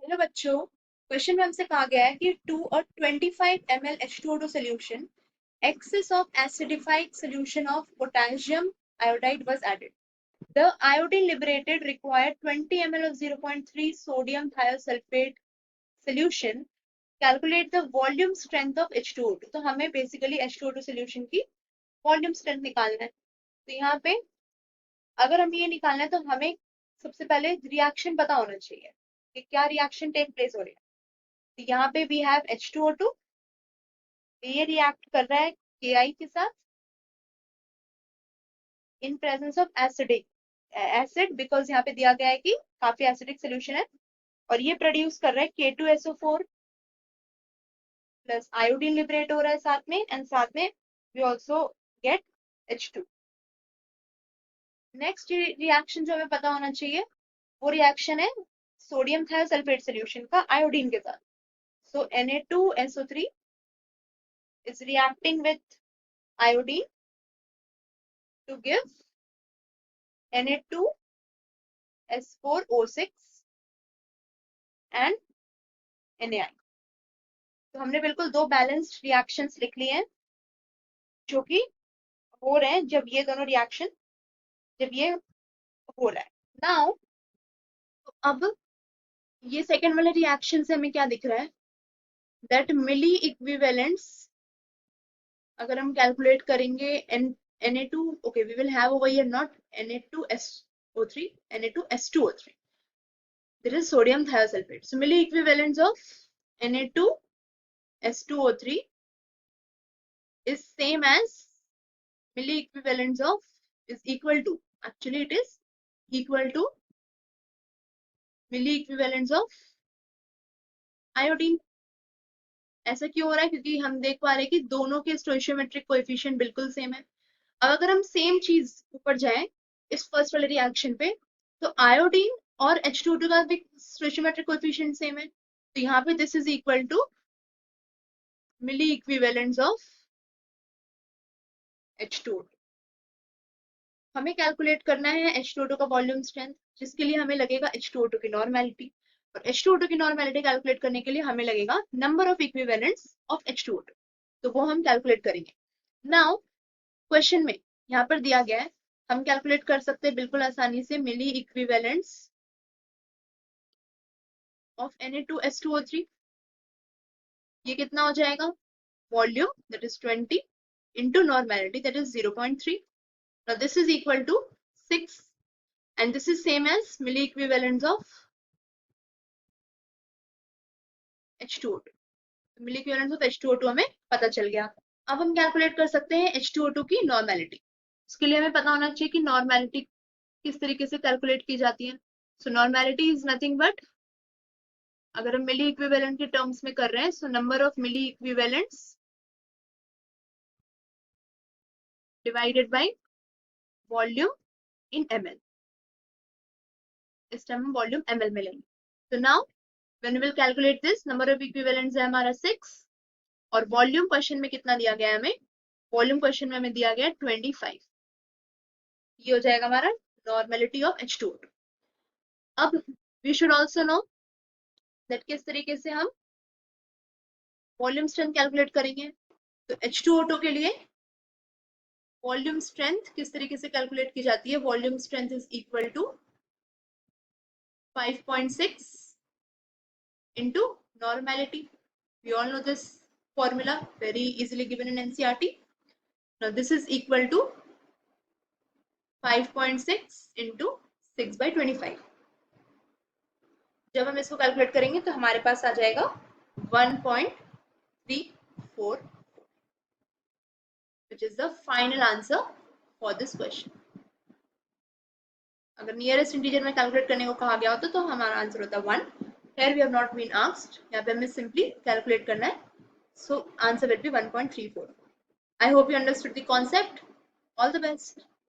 Hello बच्चों, question में हमसे कहा गया है कि 2 और 25 ml H2O2 solution, excess of acidified solution of potassium iodide was added. The iodine liberated required 20 ml of 0.3 sodium thiosulfate solution. Calculate the volume strength of H2O2. तो हमें बेसिकली H2O2 solution की वॉल्यूम स्ट्रेंथ निकालना है। तो यहाँ पे अगर हमें ये निकालना है तो हमें सबसे पहले रिएक्शन पता होना चाहिए कि क्या रिएक्शन टेक प्लेस हो रही है। तो यहाँ पे वी हैव H2O2, ये रिएक्ट कर रहा है Ki के साथ in presence of acid because यहाँ पे दिया गया है कि काफी एसिडिक सोल्यूशन है, और ये प्रोड्यूस कर रहा है K2SO4 प्लस आयोडीन लिबरेट हो रहा है साथ में, एंड साथ में we also get H2। Next reaction जो हमें पता होना चाहिए वो रिएक्शन है सोडियम थायोसल्फेट सोल्यूशन का आयोडीन के साथ। सो Na2SO3 is reacting with iodine to give Na2S4O6 and NaI। तो हमने बिल्कुल दो बैलेंस्ड रिएक्शंस लिख लिए हैं जो कि हो रहे हैं जब ये दोनों रिएक्शन जब ये हो रहा है। नाउ तो अब ये सेकेंड वाले रिएक्शन से हमें क्या दिख रहा है, दैट मिली इक्विवेलेंट्स अगर हम कैलकुलेट करेंगे Na2, okay, we will have over here not Na2SO3, Na2S2O3. There is sodium thiosulfate. So milli equivalents of Na2S2O3 is same as milli equivalents of is equal to, actually it is equal to milli equivalents of iodine। ऐसा क्यों हो रहा है? क्योंकि हम देख पा रहे हैं कि दोनों के स्टोइशियोमेट्रिक कोएफिशिएंट बिल्कुल सेम है। अब अगर हम सेम चीज ऊपर जाएं इस फर्स्ट वाले रिएक्शन पे, तो आयोडीन और H2O2 का भी स्टोइशियोमेट्रिक कोएफिशिएंट सेम है। तो यहाँ पे this is equal to milli equivalents of H2O2। हमें कैलकुलेट करना है H2O2 का वॉल्यूम स्ट्रेंथ, जिसके लिए हमें लगेगा H2O2 की नॉर्मेलिटी, और H2O2 की नॉर्मेलिटी कैलकुलेट करने के लिए हमें लगेगा number of equivalents of H2O2। तो वो हम कैलकुलेट करेंगे। नाउ क्वेश्चन में यहाँ पर दिया गया है, हम कैलकुलेट कर सकते हैं बिल्कुल आसानी से मिली इक्विवेलेंट्स ऑफ Na2S2O3। ये कितना हो जाएगा, volume that is 20 into normality that is 0.3. Now this is equal to 6 and this is same as milli equivalents of H2O2. milli equivalents of H2O2 हमें पता चल गया। अब हम कैलकुलेट कर सकते हैं H2O2 की नॉर्मेलिटी। उसके लिए हमें पता होना चाहिए कि नॉर्मेलिटी किस तरीके से कैलकुलेट की जाती है। सो नॉर्मेलिटी इज नथिंग बट, अगर हम मिली इक्विवेलेंट के टर्म्स में कर रहे हैं, so number of milli equivalents divided by volume in ml। इस टाइम हम वॉल्यूम ml में लेंगे। तो now when we will calculate this, number of equivalents है हमारा 6 और वॉल्यूम क्वेश्चन में कितना दिया गया है हमें, वॉल्यूम क्वेश्चन में हमें दिया गया 25। ये हो जाएगा हमारा नॉर्मेलिटी ऑफ H2O2। अब we should also know that किस तरीके से हम वॉल्यूम स्ट्रेंथ कैलकुलेट करेंगे। तो H2O2 के लिए वॉल्यूम स्ट्रेंथ किस तरीके से कैलकुलेट की जाती है, volume strength is equal to 5.6 into normality. We all know this formula, very easily given in NCERT. Now this is equal to 5.6 into 6/25। जब हम इसको कैलकुलेट करेंगे तो हमारे पास आ जाएगा 1.344, which is the final answer for this question। अगर nearest integer में calculate करने को कहा गया होता तो हमारा आंसर होता 1। Here we have not been asked, यहाँ पे हमें simply कैलकुलेट करना है, so answer will be 1.34। I hope you understood the concept. All the best.